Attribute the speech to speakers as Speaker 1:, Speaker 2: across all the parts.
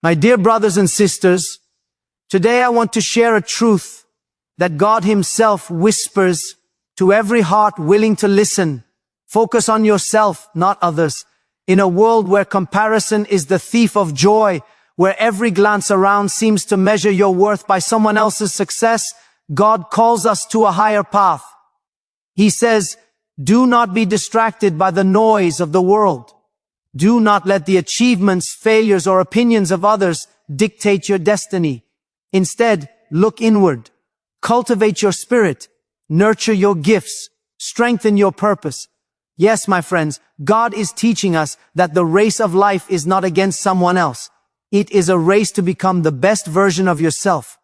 Speaker 1: My dear brothers and sisters, today I want to share a truth that God Himself whispers to every heart willing to listen. Focus on yourself, not others. In a world where comparison is the thief of joy, where every glance around seems to measure your worth by someone else's success, God calls us to a higher path. He says, do not be distracted by the noise of the world. Do not let the achievements, failures, or opinions of others dictate your destiny. Instead, look inward. Cultivate your spirit. Nurture your gifts. Strengthen your purpose. Yes, my friends, God is teaching us that the race of life is not against someone else. It is a race to become the best version of yourself.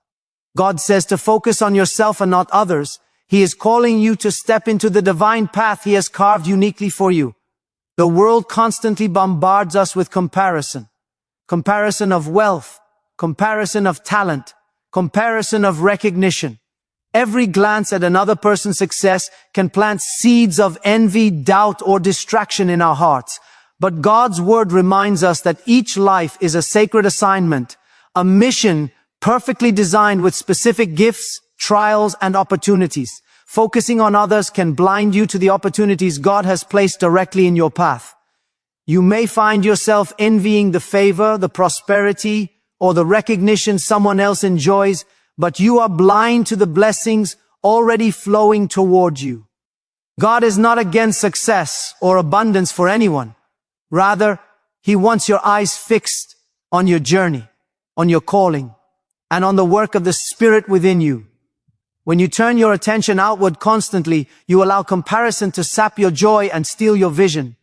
Speaker 1: God says to focus on yourself and not others. He is calling you to step into the divine path He has carved uniquely for you. The world constantly bombards us with comparison. Comparison of wealth, comparison of talent, comparison of recognition. Every glance at another person's success can plant seeds of envy, doubt, or distraction in our hearts. But God's word reminds us that each life is a sacred assignment, a mission perfectly designed with specific gifts, trials, and opportunities. Focusing on others can blind you to the opportunities God has placed directly in your path. You may find yourself envying the favor, the prosperity, or the recognition someone else enjoys, but you are blind to the blessings already flowing toward you. God is not against success or abundance for anyone. Rather, He wants your eyes fixed on your journey, on your calling, and on the work of the Spirit within you. When you turn your attention outward constantly, you allow comparison to sap your joy and steal your vision.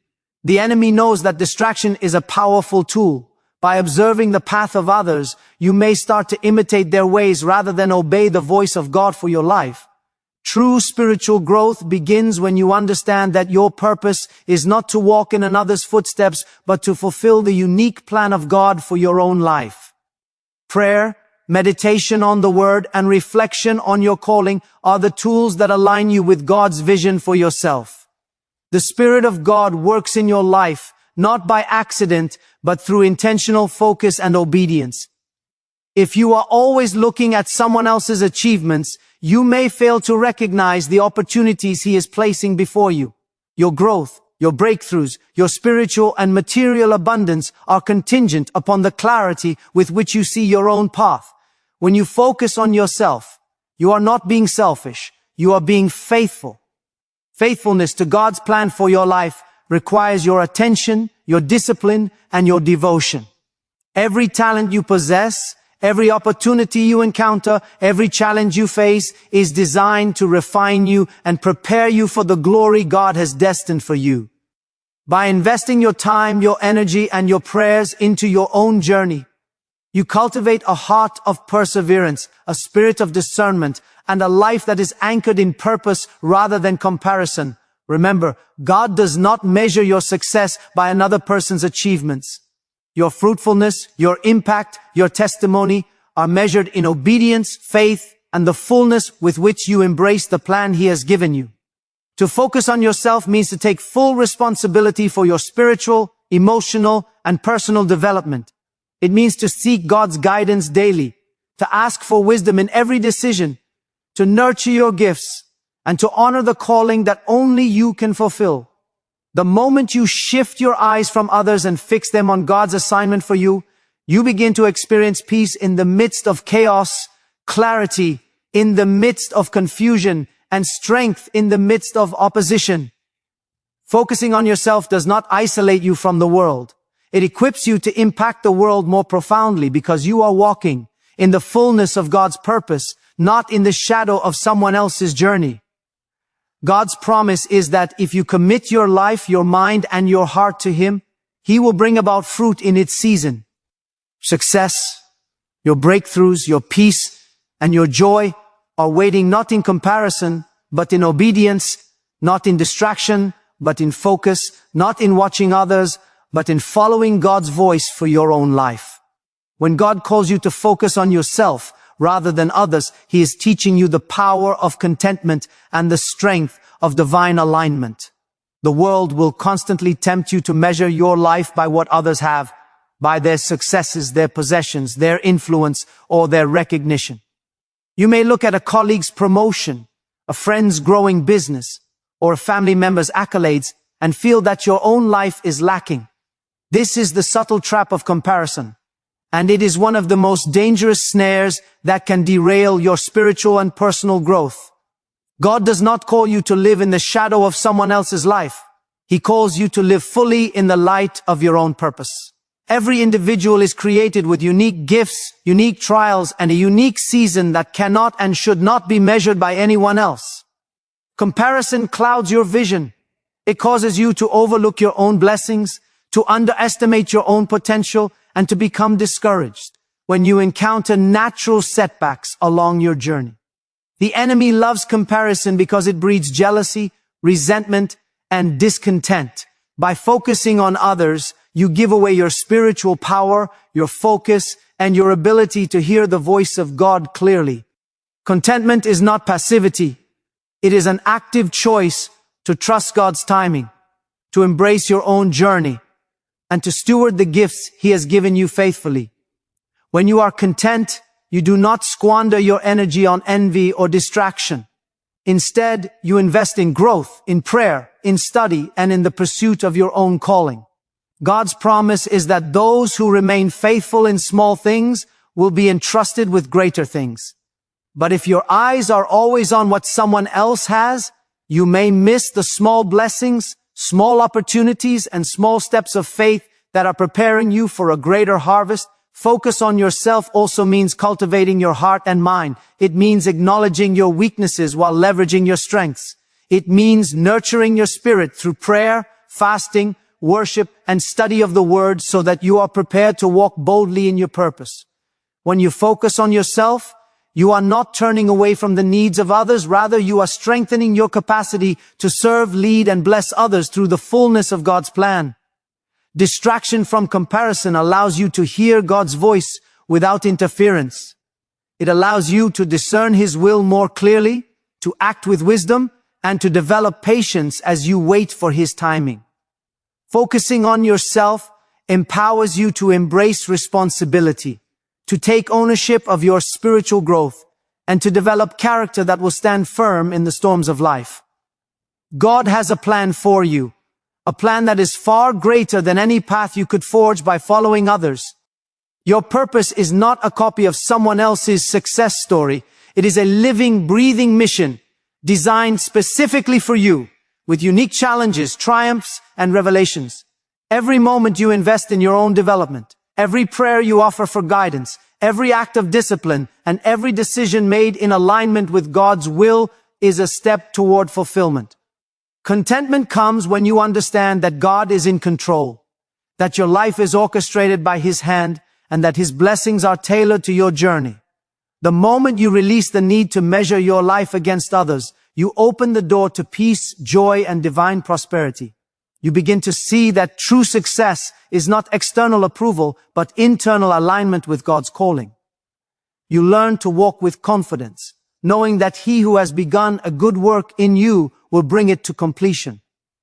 Speaker 1: The enemy knows that distraction is a powerful tool. By observing the path of others, you may start to imitate their ways rather than obey the voice of God for your life. True spiritual growth begins when you understand that your purpose is not to walk in another's footsteps, but to fulfill the unique plan of God for your own life. Prayer, meditation on the Word, and reflection on your calling are the tools that align you with God's vision for yourself. The Spirit of God works in your life, not by accident, but through intentional focus and obedience. If you are always looking at someone else's achievements, you may fail to recognize the opportunities He is placing before you. Your growth, your breakthroughs, your spiritual and material abundance are contingent upon the clarity with which you see your own path. When you focus on yourself, you are not being selfish, you are being faithful. Faithfulness to God's plan for your life requires your attention, your discipline, and your devotion. Every talent you possess, every opportunity you encounter, every challenge you face is designed to refine you and prepare you for the glory God has destined for you. By investing your time, your energy, and your prayers into your own journey, you cultivate a heart of perseverance, a spirit of discernment, and a life that is anchored in purpose rather than comparison. Remember, God does not measure your success by another person's achievements. Your fruitfulness, your impact, your testimony are measured in obedience, faith, and the fullness with which you embrace the plan He has given you. To focus on yourself means to take full responsibility for your spiritual, emotional, and personal development. It means to seek God's guidance daily, to ask for wisdom in every decision, to nurture your gifts, and to honor the calling that only you can fulfill. The moment you shift your eyes from others and fix them on God's assignment for you, you begin to experience peace in the midst of chaos, clarity in the midst of confusion, and strength in the midst of opposition. Focusing on yourself does not isolate you from the world. It equips you to impact the world more profoundly because you are walking in the fullness of God's purpose, not in the shadow of someone else's journey. God's promise is that if you commit your life, your mind, and your heart to Him, He will bring about fruit in its season. Success, your breakthroughs, your peace, and your joy are waiting not in comparison, but in obedience, not in distraction, but in focus, not in watching others, but in following God's voice for your own life. When God calls you to focus on yourself rather than others, He is teaching you the power of contentment and the strength of divine alignment. The world will constantly tempt you to measure your life by what others have, by their successes, their possessions, their influence, or their recognition. You may look at a colleague's promotion, a friend's growing business, or a family member's accolades and feel that your own life is lacking. This is the subtle trap of comparison, and it is one of the most dangerous snares that can derail your spiritual and personal growth. God does not call you to live in the shadow of someone else's life. He calls you to live fully in the light of your own purpose. Every individual is created with unique gifts, unique trials, and a unique season that cannot and should not be measured by anyone else. Comparison clouds your vision. It causes you to overlook your own blessings, to underestimate your own potential, and to become discouraged when you encounter natural setbacks along your journey. The enemy loves comparison because it breeds jealousy, resentment, and discontent. By focusing on others, you give away your spiritual power, your focus, and your ability to hear the voice of God clearly. Contentment is not passivity. It is an active choice to trust God's timing, to embrace your own journey, and to steward the gifts He has given you faithfully. When you are content, you do not squander your energy on envy or distraction. Instead, you invest in growth, in prayer, in study, and in the pursuit of your own calling. God's promise is that those who remain faithful in small things will be entrusted with greater things. But if your eyes are always on what someone else has, you may miss the small blessings, small opportunities, and small steps of faith that are preparing you for a greater harvest. Focus on yourself also means cultivating your heart and mind. It means acknowledging your weaknesses while leveraging your strengths. It means nurturing your spirit through prayer, fasting, worship, and study of the Word so that you are prepared to walk boldly in your purpose. When you focus on yourself, you are not turning away from the needs of others. Rather, you are strengthening your capacity to serve, lead, and bless others through the fullness of God's plan. Distraction from comparison allows you to hear God's voice without interference. It allows you to discern His will more clearly, to act with wisdom, and to develop patience as you wait for His timing. Focusing on yourself empowers you to embrace responsibility, to take ownership of your spiritual growth, and to develop character that will stand firm in the storms of life. God has a plan for you, a plan that is far greater than any path you could forge by following others. Your purpose is not a copy of someone else's success story. It is a living, breathing mission designed specifically for you, with unique challenges, triumphs, and revelations. Every moment you invest in your own development, every prayer you offer for guidance, every act of discipline, and every decision made in alignment with God's will is a step toward fulfillment. Contentment comes when you understand that God is in control, that your life is orchestrated by His hand, and that His blessings are tailored to your journey. The moment you release the need to measure your life against others, you open the door to peace, joy, and divine prosperity. You begin to see that true success is not external approval, but internal alignment with God's calling. You learn to walk with confidence, knowing that He who has begun a good work in you will bring it to completion.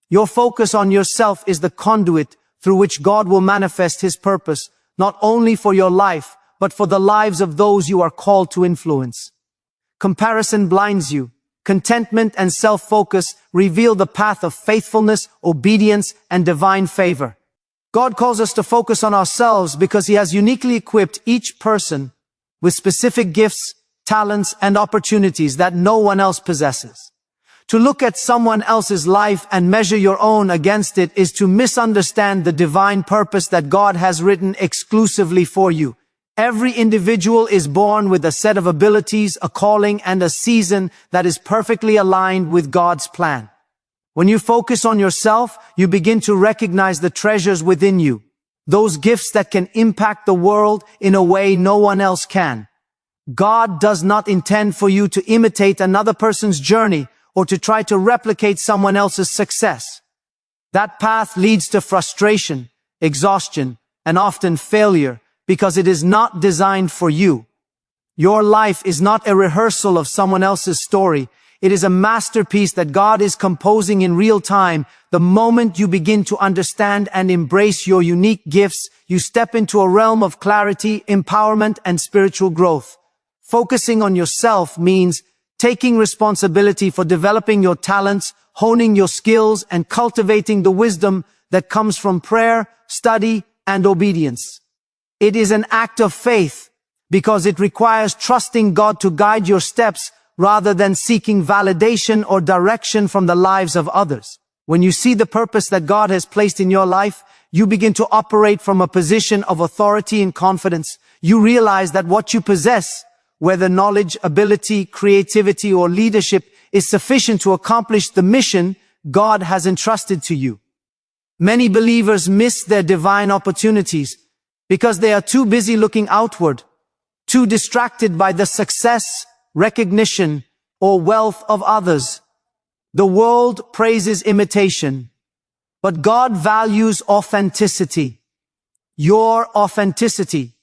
Speaker 1: Your focus on yourself is the conduit through which God will manifest His purpose, not only for your life, but for the lives of those you are called to influence. Comparison blinds you. Contentment and self-focus reveal the path of faithfulness, obedience, and divine favor. God calls us to focus on ourselves because He has uniquely equipped each person with specific gifts, talents, and opportunities that no one else possesses. To look at someone else's life and measure your own against it is to misunderstand the divine purpose that God has written exclusively for you. Every individual is born with a set of abilities, a calling, and a season that is perfectly aligned with God's plan. When you focus on yourself, you begin to recognize the treasures within you, those gifts that can impact the world in a way no one else can. God does not intend for you to imitate another person's journey or to try to replicate someone else's success. That path leads to frustration, exhaustion, and often failure because it is not designed for you. Your life is not a rehearsal of someone else's story. It is a masterpiece that God is composing in real time. The moment you begin to understand and embrace your unique gifts, you step into a realm of clarity, empowerment, and spiritual growth. Focusing on yourself means taking responsibility for developing your talents, honing your skills, and cultivating the wisdom that comes from prayer, study, and obedience. It is an act of faith because it requires trusting God to guide your steps rather than seeking validation or direction from the lives of others. When you see the purpose that God has placed in your life, you begin to operate from a position of authority and confidence. You realize that what you possess, whether knowledge, ability, creativity, or leadership, is sufficient to accomplish the mission God has entrusted to you. Many believers miss their divine opportunities because they are too busy looking outward, too distracted by the success, recognition, or wealth of others. The world praises imitation, but God values authenticity. Your authenticity,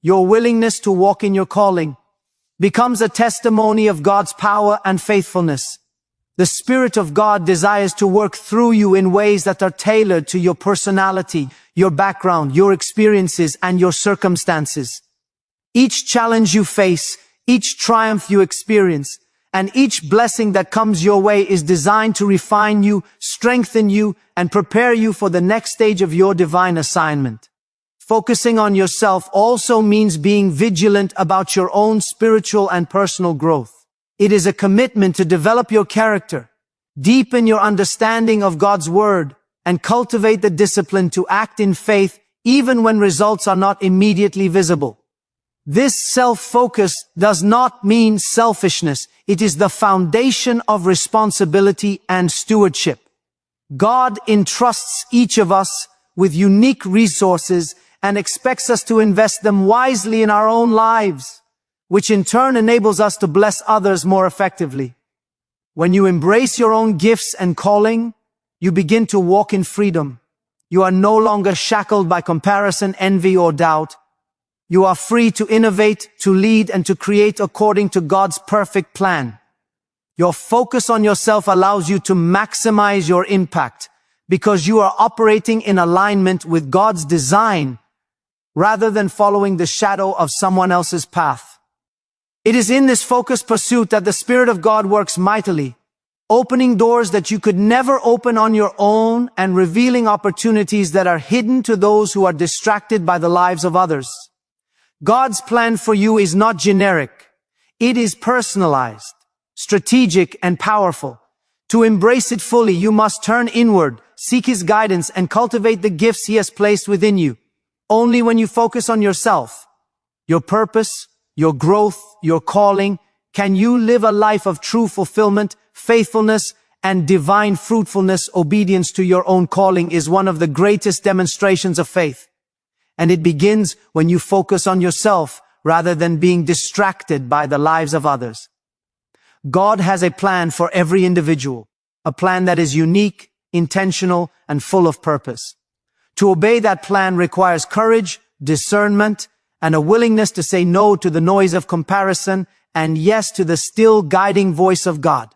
Speaker 1: your willingness to walk in your calling, becomes a testimony of God's power and faithfulness. The Spirit of God desires to work through you in ways that are tailored to your personality, your background, your experiences, and your circumstances. Each challenge you face, each triumph you experience, and each blessing that comes your way is designed to refine you, strengthen you, and prepare you for the next stage of your divine assignment. Focusing on yourself also means being vigilant about your own spiritual and personal growth. It is a commitment to develop your character, deepen your understanding of God's Word, and cultivate the discipline to act in faith even when results are not immediately visible. This self-focus does not mean selfishness. It is the foundation of responsibility and stewardship. God entrusts each of us with unique resources and expects us to invest them wisely in our own lives, which in turn enables us to bless others more effectively. When you embrace your own gifts and calling, you begin to walk in freedom. You are no longer shackled by comparison, envy, or doubt. You are free to innovate, to lead, and to create according to God's perfect plan. Your focus on yourself allows you to maximize your impact because you are operating in alignment with God's design rather than following the shadow of someone else's path. It is in this focused pursuit that the Spirit of God works mightily, opening doors that you could never open on your own and revealing opportunities that are hidden to those who are distracted by the lives of others. God's plan for you is not generic. It is personalized, strategic, and powerful. To embrace it fully, you must turn inward, seek His guidance, and cultivate the gifts He has placed within you. Only when you focus on yourself, your purpose, your growth, your calling, can you live a life of true fulfillment, faithfulness, and divine fruitfulness. Obedience to your own calling is one of the greatest demonstrations of faith. And it begins when you focus on yourself rather than being distracted by the lives of others. God has a plan for every individual, a plan that is unique, intentional, and full of purpose. To obey that plan requires courage, discernment, and a willingness to say no to the noise of comparison and yes to the still guiding voice of God.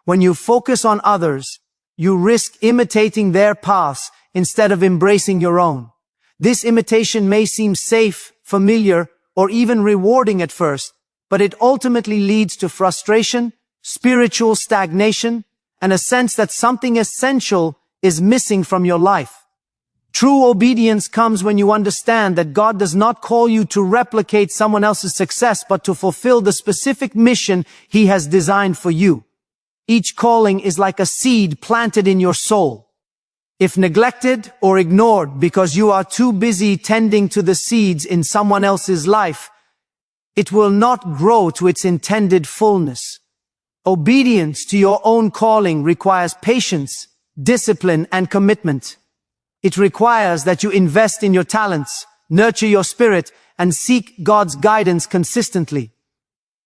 Speaker 1: When you focus on others, you risk imitating their paths instead of embracing your own. This imitation may seem safe, familiar, or even rewarding at first, but it ultimately leads to frustration, spiritual stagnation, and a sense that something essential is missing from your life. True obedience comes when you understand that God does not call you to replicate someone else's success, but to fulfill the specific mission He has designed for you. Each calling is like a seed planted in your soul. If neglected or ignored because you are too busy tending to the seeds in someone else's life, it will not grow to its intended fullness. Obedience to your own calling requires patience, discipline, and commitment. It requires that you invest in your talents, nurture your spirit, and seek God's guidance consistently.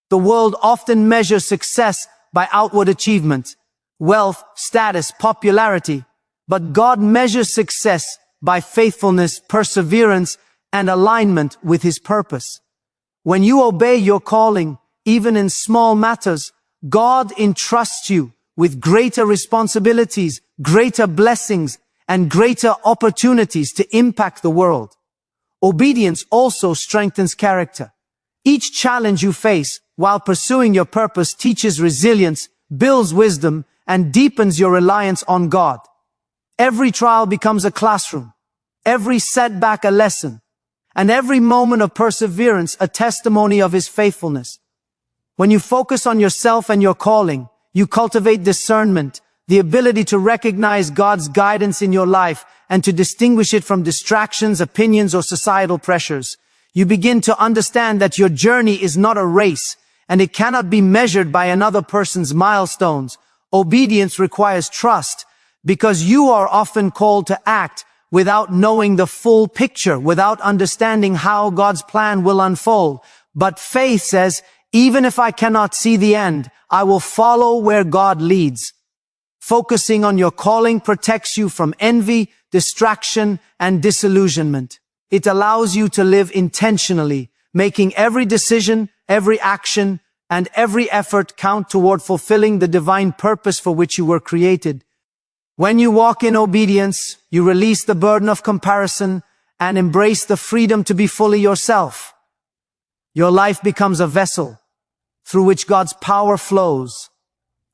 Speaker 1: The world often measures success by outward achievement, wealth, status, popularity, but God measures success by faithfulness, perseverance, and alignment with His purpose. When you obey your calling, even in small matters, God entrusts you with greater responsibilities, greater blessings, and greater opportunities to impact the world. Obedience also strengthens character. Each challenge you face while pursuing your purpose teaches resilience, builds wisdom, and deepens your reliance on God. Every trial becomes a classroom, every setback a lesson, and every moment of perseverance a testimony of His faithfulness. When you focus on yourself and your calling, you cultivate discernment, the ability to recognize God's guidance in your life and to distinguish it from distractions, opinions, or societal pressures. You begin to understand that your journey is not a race, and it cannot be measured by another person's milestones. Obedience requires trust, because you are often called to act without knowing the full picture, without understanding how God's plan will unfold. But faith says, even if I cannot see the end, I will follow where God leads. Focusing on your calling protects you from envy, distraction, and disillusionment. It allows you to live intentionally, making every decision, every action, and every effort count toward fulfilling the divine purpose for which you were created. When you walk in obedience, you release the burden of comparison and embrace the freedom to be fully yourself. Your life becomes a vessel through which God's power flows,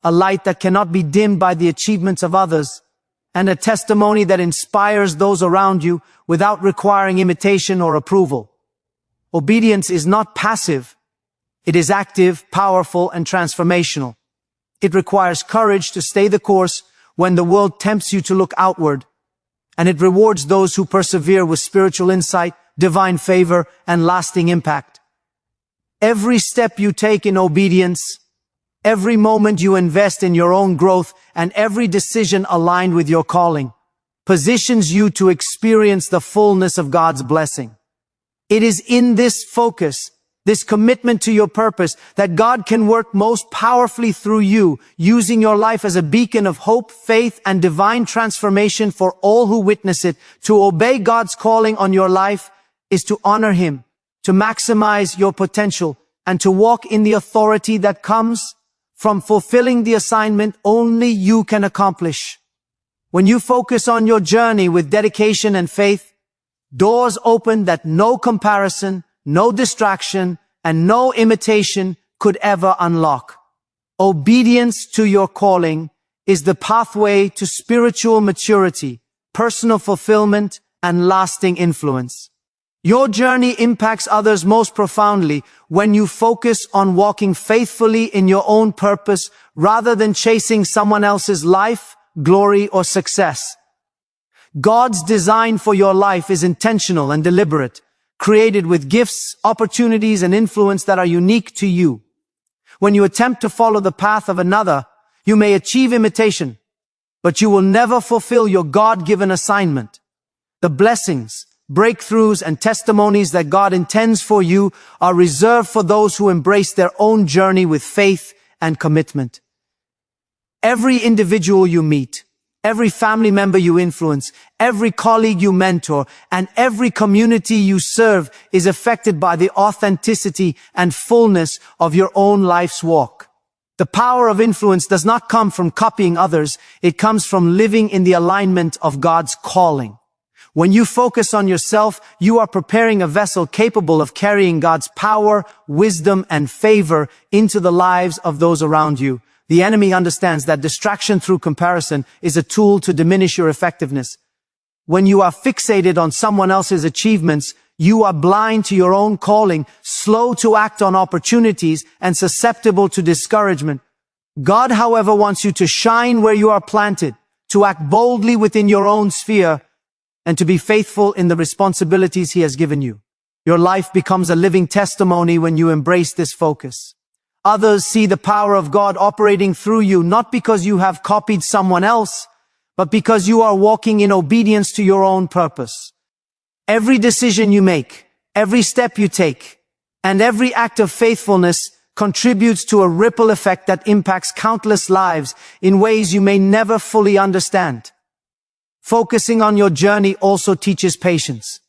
Speaker 1: a light that cannot be dimmed by the achievements of others, and a testimony that inspires those around you without requiring imitation or approval. Obedience is not passive. It is active, powerful, and transformational. It requires courage to stay the course when the world tempts you to look outward, and it rewards those who persevere with spiritual insight, divine favor, and lasting impact. Every step you take in obedience, every moment you invest in your own growth, and every decision aligned with your calling positions you to experience the fullness of God's blessing. It is in this focus, this commitment to your purpose, that God can work most powerfully through you, using your life as a beacon of hope, faith, and divine transformation for all who witness it. To obey God's calling on your life is to honor Him, to maximize your potential, and to walk in the authority that comes from fulfilling the assignment only you can accomplish. When you focus on your journey with dedication and faith, doors open that no comparison, no distraction, and no imitation could ever unlock. Obedience to your calling is the pathway to spiritual maturity, personal fulfillment, and lasting influence. Your journey impacts others most profoundly when you focus on walking faithfully in your own purpose rather than chasing someone else's life, glory, or success. God's design for your life is intentional and deliberate, created with gifts, opportunities, and influence that are unique to you. When you attempt to follow the path of another, you may achieve imitation, but you will never fulfill your God-given assignment. The blessings, breakthroughs, and testimonies that God intends for you are reserved for those who embrace their own journey with faith and commitment. Every individual you meet, every family member you influence, every colleague you mentor, and every community you serve is affected by the authenticity and fullness of your own life's walk. The power of influence does not come from copying others, it comes from living in the alignment of God's calling. When you focus on yourself, you are preparing a vessel capable of carrying God's power, wisdom, and favor into the lives of those around you. The enemy understands that distraction through comparison is a tool to diminish your effectiveness. When you are fixated on someone else's achievements, you are blind to your own calling, slow to act on opportunities, and susceptible to discouragement. God, however, wants you to shine where you are planted, to act boldly within your own sphere, and to be faithful in the responsibilities He has given you. Your life becomes a living testimony when you embrace this focus. Others see the power of God operating through you, not because you have copied someone else, but because you are walking in obedience to your own purpose. Every decision you make, every step you take, and every act of faithfulness contributes to a ripple effect that impacts countless lives in ways you may never fully understand. Focusing on your journey also teaches patience.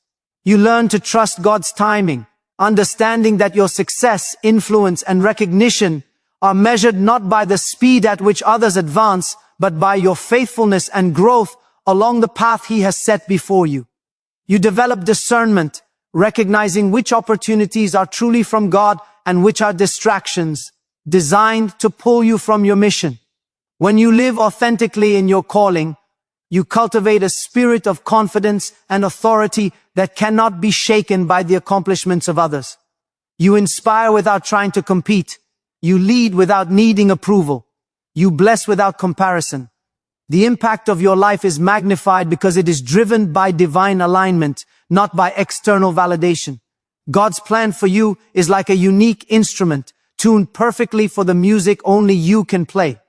Speaker 1: You learn to trust God's timing, understanding that your success, influence, and recognition are measured not by the speed at which others advance, but by your faithfulness and growth along the path He has set before you. You develop discernment, recognizing which opportunities are truly from God and which are distractions designed to pull you from your mission. When you live authentically in your calling, you cultivate a spirit of confidence and authority that cannot be shaken by the accomplishments of others. You inspire without trying to compete. You lead without needing approval. You bless without comparison. The impact of your life is magnified because it is driven by divine alignment, not by external validation. God's plan for you is like a unique instrument, tuned perfectly for the music only you can play.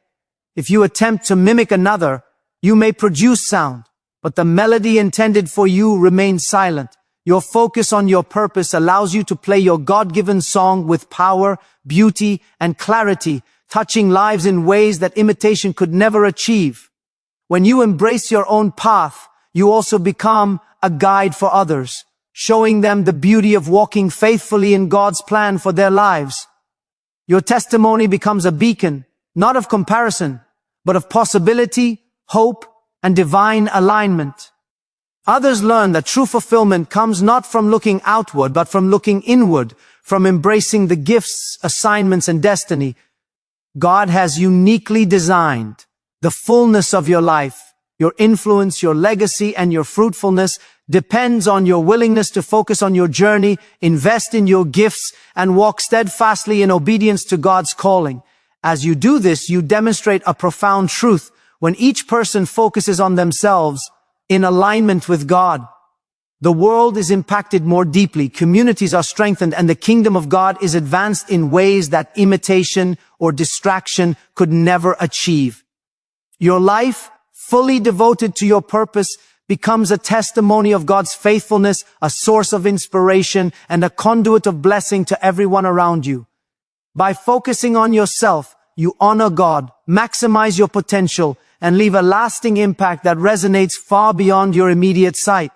Speaker 1: If you attempt to mimic another, you may produce sound, but the melody intended for you remains silent. Your focus on your purpose allows you to play your God-given song with power, beauty, and clarity, touching lives in ways that imitation could never achieve. When you embrace your own path, you also become a guide for others, showing them the beauty of walking faithfully in God's plan for their lives. Your testimony becomes a beacon, not of comparison, but of possibility, hope, and divine alignment. Others learn that true fulfillment comes not from looking outward, but from looking inward, from embracing the gifts, assignments, and destiny God has uniquely designed. The fullness of your life, your influence, your legacy, and your fruitfulness depends on your willingness to focus on your journey, invest in your gifts, and walk steadfastly in obedience to God's calling. As you do this, you demonstrate a profound truth. When each person focuses on themselves in alignment with God, the world is impacted more deeply, communities are strengthened, and the kingdom of God is advanced in ways that imitation or distraction could never achieve. Your life, fully devoted to your purpose, becomes a testimony of God's faithfulness, a source of inspiration, and a conduit of blessing to everyone around you. By focusing on yourself, you honor God, maximize your potential, and leave a lasting impact that resonates far beyond your immediate sight,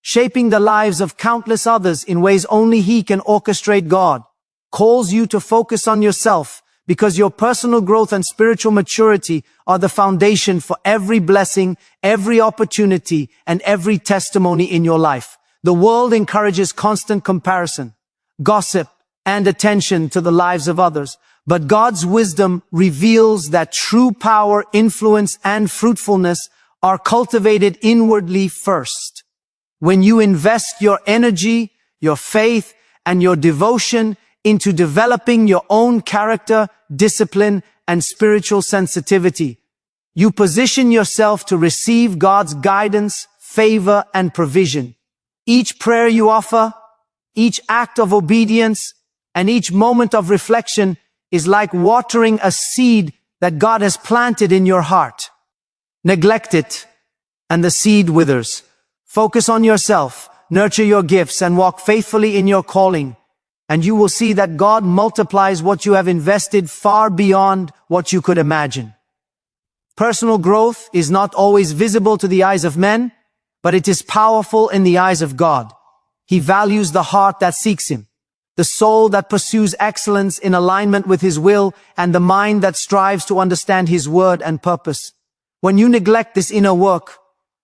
Speaker 1: shaping the lives of countless others in ways only He can orchestrate. God calls you to focus on yourself, because your personal growth and spiritual maturity are the foundation for every blessing, every opportunity, and every testimony in your life. The world encourages constant comparison, gossip, and attention to the lives of others. But God's wisdom reveals that true power, influence, and fruitfulness are cultivated inwardly first. When you invest your energy, your faith, and your devotion into developing your own character, discipline, and spiritual sensitivity, you position yourself to receive God's guidance, favor, and provision. Each prayer you offer, each act of obedience, and each moment of reflection is like watering a seed that God has planted in your heart. Neglect it, and the seed withers. Focus on yourself, nurture your gifts, and walk faithfully in your calling, and you will see that God multiplies what you have invested far beyond what you could imagine. Personal growth is not always visible to the eyes of men, but it is powerful in the eyes of God. He values the heart that seeks Him, the soul that pursues excellence in alignment with His will, and the mind that strives to understand His word and purpose. When you neglect this inner work,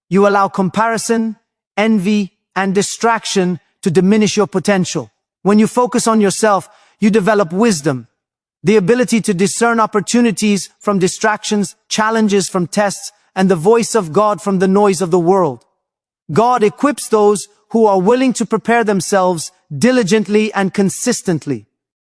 Speaker 1: you allow comparison, envy, and distraction to diminish your potential. When you focus on yourself, you develop wisdom, the ability to discern opportunities from distractions, challenges from tests, and the voice of God from the noise of the world. God equips those who are willing to prepare themselves diligently and consistently.